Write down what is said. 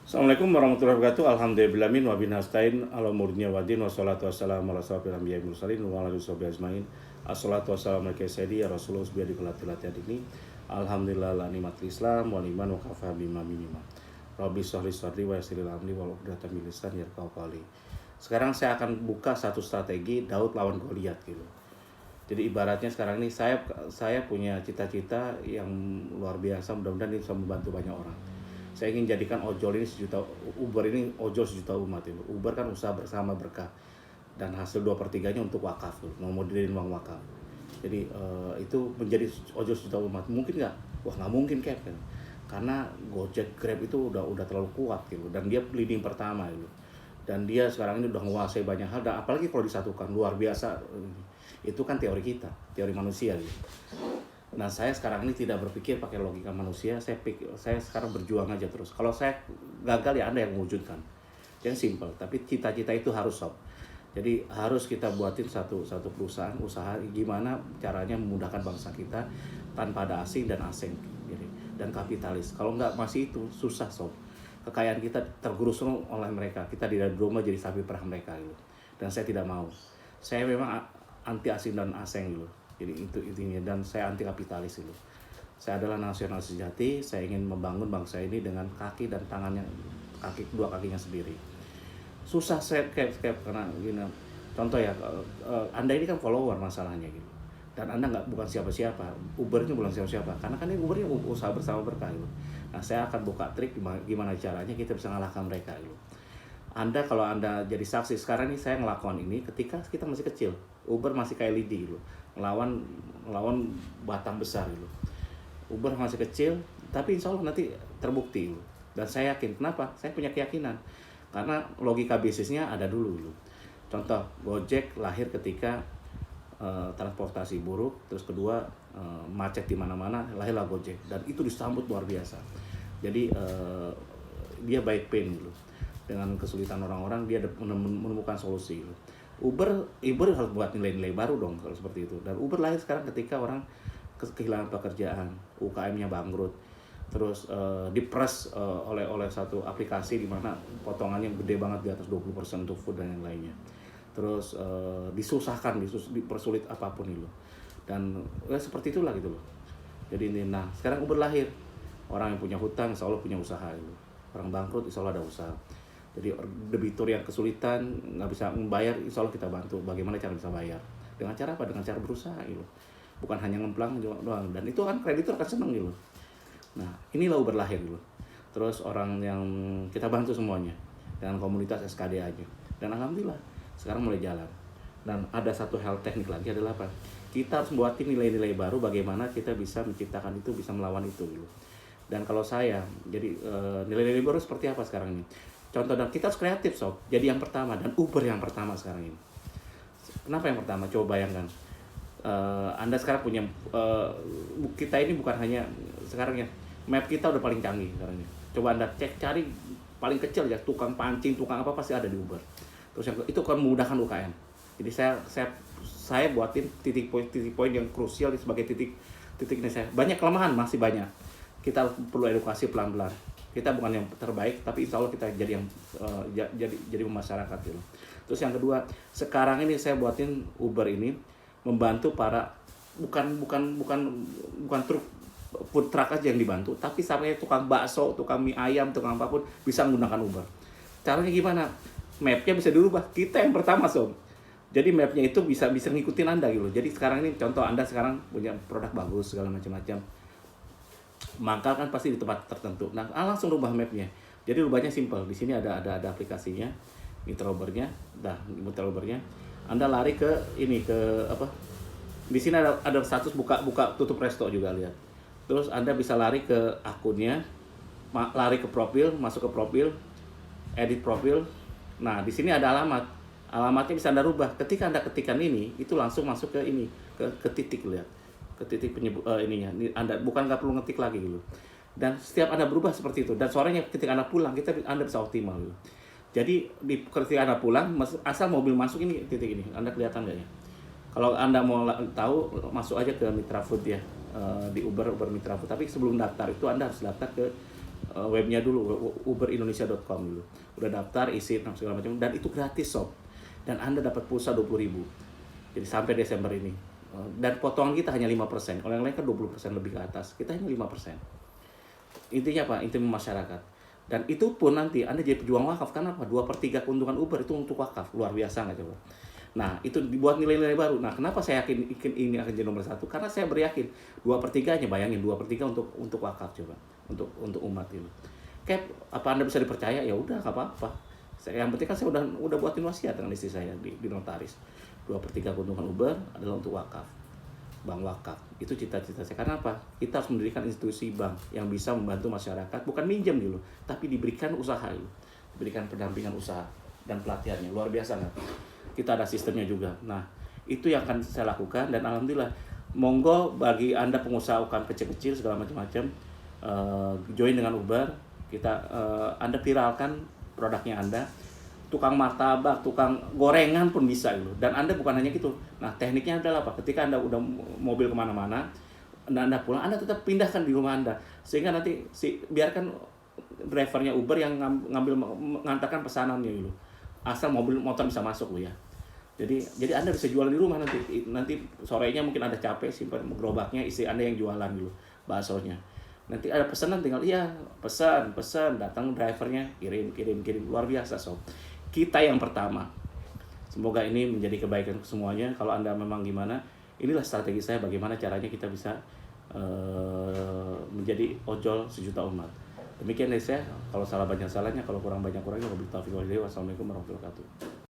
Assalamualaikum warahmatullahi wabarakatuh. Alhamdulillahimin wa bin nasta'in ala murniya wadin wassalatu wassalamu ala asyrofil anbiya'i mursalin wa ala alihi washabihi ajmain. Assalatu wassalamu ala sayyidi ya Rasulullah biadi latihan ini. Alhamdulillah la nikmatul Islam wal iman wa kafa bima minima. Rabbi shrahli sadri wa yassir li amri wa uqdatam min lisani yafqahu qawli. Sekarang saya akan buka satu strategi Daud lawan Goliat gitu. Jadi ibaratnya sekarang ini saya punya cita-cita yang luar biasa, mudah-mudahan ini bisa membantu banyak orang. Saya ingin jadikan ojol ini sejuta, Uber ini ojol sejuta umat itu. Uber kan usaha bersama berkah dan hasil 2/3-nya untuk wakaf, mau modelin uang wakaf. Jadi itu menjadi ojol sejuta umat mungkin nggak? Wah nggak mungkin Kevin, karena Gojek Grab itu udah terlalu kuat gitu dan dia leading pertama gitu. Dan dia sekarang ini udah menguasai banyak hal dan apalagi kalau disatukan luar biasa. Itu kan teori kita, teori manusia gitu. Nah saya sekarang ini tidak berpikir pakai logika manusia, saya sekarang berjuang aja terus. Kalau saya gagal ya Anda yang mewujudkan. Yang simple, tapi cita-cita itu harus sob. Jadi harus kita buatin satu perusahaan usaha gimana caranya memudahkan bangsa kita tanpa ada asing dan asing gitu. Dan kapitalis. Kalau nggak masih itu susah sob. Kekayaan kita tergerus oleh mereka. Kita tidak domba jadi sapi perah mereka gitu. Dan saya tidak mau. Saya memang anti asing dan asing gitu. Jadi itu intinya, dan saya anti kapitalis itu. Saya adalah nasional sejati, saya ingin membangun bangsa ini dengan kaki dan tangannya, dua kakinya sendiri. Susah saya kayak karena gini. Contoh ya, Anda ini kan follower masalahnya gitu. Dan Anda bukan siapa-siapa, Uber ini bukan siapa-siapa, karena kan ini Uber ini usaha bersama berkah gitu. Nah saya akan buka trik gimana caranya kita bisa mengalahkan mereka gitu. Kalau Anda jadi saksi sekarang ini saya ngelakukan ini ketika kita masih kecil. Uber masih kayak lidi gitu. Melawan batang besar gitu. Uber masih kecil, tapi insya Allah nanti terbukti gitu. Dan saya yakin, kenapa? Saya punya keyakinan. Karena logika bisnisnya ada dulu gitu. Contoh, Gojek lahir ketika transportasi buruk, terus kedua macet di mana-mana, lahirlah Gojek. Dan itu disambut luar biasa. Jadi dia by pain gitu. Dengan kesulitan orang-orang dia menemukan solusi gitu. Uber harus buat nilai-nilai baru dong kalau seperti itu. Dan Uber lahir sekarang ketika orang kehilangan pekerjaan, UKM-nya bangkrut, terus diperas oleh satu aplikasi di mana potongannya gede banget di atas 20% untuk food dan yang lainnya. Terus dipersulit apapun itu. Dan seperti itulah gitu loh. Jadi ini, nah sekarang Uber lahir. Orang yang punya hutang insya Allah punya usaha gitu. Orang bangkrut insya Allah ada usaha. Jadi debitur yang kesulitan nggak bisa membayar, insya Allah kita bantu. Bagaimana cara bisa bayar? Dengan cara apa? Dengan cara berusaha gitu. Bukan hanya ngemplang doang. Dan itu kan kreditur akan seneng gitu. Nah inilah Uber lahir gitu. Terus orang yang kita bantu semuanya dengan komunitas SKD aja. Dan alhamdulillah sekarang mulai jalan. Dan ada satu hal teknik lagi adalah apa? Kita harus buatin nilai-nilai baru bagaimana kita bisa menciptakan itu, bisa melawan itu gitu. Dan kalau saya, jadi nilai-nilai baru seperti apa sekarang ini? Contoh, dan kita harus kreatif sob. Jadi yang pertama, dan Uber yang pertama sekarang ini. Kenapa yang pertama? Coba bayangkan. Anda sekarang punya, kita ini bukan hanya sekarang ya, map kita udah paling canggih sekarang ini. Coba Anda cari paling kecil ya, tukang pancing, tukang apa pasti ada di Uber. Terus itu akan memudahkan UKM. Jadi saya buatin titik poin yang krusial sebagai titik ini saya. Banyak kelemahan, masih banyak. Kita perlu edukasi pelan-pelan. Kita bukan yang terbaik, tapi insya Allah kita jadi yang jadi masyarakat gitu. Terus yang kedua, sekarang ini saya buatin Uber ini membantu para bukan truk food truck aja yang dibantu, tapi sampai tukang bakso, tukang mie ayam, tukang apapun bisa menggunakan Uber. Caranya gimana? Mapnya bisa dirubah. Kita yang pertama sob. Jadi mapnya itu bisa ngikutin Anda gitu. Jadi sekarang ini contoh Anda sekarang punya produk bagus segala macam-macam. Mangkal kan pasti di tempat tertentu. Nah, langsung rubah mapnya. Jadi rubahnya simple. Di sini ada aplikasinya, Meterobernya. Dah, Meterobernya. Anda lari ke ini ke apa? Di sini ada status buka tutup resto juga lihat. Terus Anda bisa lari ke akunnya, lari ke profil, masuk ke profil, edit profil. Nah, di sini ada alamat. Alamatnya bisa Anda rubah. Ketika Anda ketikkan ini, itu langsung masuk ke ini, ke titik lihat. Ke titik ininya. Anda bukan nggak perlu ngetik lagi gitu. Dan setiap Anda berubah seperti itu. Dan suaranya ketika Anda pulang, Anda bisa optimal gitu. Jadi ketika Anda pulang, asal mobil masuk ini titik ini, Anda kelihatan nggak ya? Kalau Anda mau tahu, masuk aja ke Mitra Food ya, di Uber Mitra Food. Tapi sebelum daftar itu Anda harus daftar ke webnya dulu, uberindonesia.com dulu. Udah daftar, isi segala macam, dan itu gratis sob. Dan Anda dapat pulsa 20.000. Jadi sampai Desember ini. Dan potongan kita hanya 5%. Kalau yang lain kan 20% lebih ke atas. Kita hanya 5%. Intinya apa? Intinya masyarakat. Dan itu pun nanti Anda jadi pejuang wakaf. Kenapa? 2/3 keuntungan Uber itu untuk wakaf. Luar biasa nggak coba? Nah, itu dibuat nilai-nilai baru. Nah, kenapa saya yakin ini akan jadi nomor 1? Karena saya beryakin 2/3-nya, bayangin 2/3 untuk wakaf coba. Untuk umat ini. Kayak apa Anda bisa dipercaya? Ya udah, nggak apa-apa. Yang penting kan saya udah buatin wasiat dengan istri saya di notaris. 2/3 keuntungan Uber adalah untuk wakaf. Bank wakaf. Itu cita-cita saya. Karena apa? Kita harus mendirikan institusi bank yang bisa membantu masyarakat, bukan minjem dulu, tapi diberikan usaha dulu. Diberikan pendampingan usaha dan pelatihannya. Luar biasa nggak? Kita ada sistemnya juga. Nah, itu yang akan saya lakukan, dan alhamdulillah, monggo bagi Anda pengusaha UKM kecil-kecil segala macam-macam, join dengan Uber. Anda viralkan produknya Anda. Tukang martabak, tukang gorengan pun bisa gitu. Dan Anda bukan hanya gitu. Nah, tekniknya adalah apa? Ketika Anda udah mobil kemana-mana, Anda pulang, Anda tetap pindahkan di rumah Anda. Sehingga nanti biarkan drivernya Uber yang mengantarkan pesanannya gitu. Asal mobil motor bisa masuk loh ya. Jadi Anda bisa jualan di rumah nanti. Nanti sorenya mungkin Anda capek simpan gerobaknya, istri Anda yang jualan dulu baksonya. Nanti ada pesanan, tinggal pesan, datang drivernya, kirim. Luar biasa sob. Kita yang pertama. Semoga ini menjadi kebaikan semuanya. Kalau Anda memang gimana, inilah strategi saya bagaimana caranya kita bisa menjadi ojol sejuta umat. Demikian dari saya. Kalau salah banyak salahnya, kalau kurang banyak kurangnya. Wabillahi taufiq wal hidayah. Wassalamualaikum warahmatullahi wabarakatuh.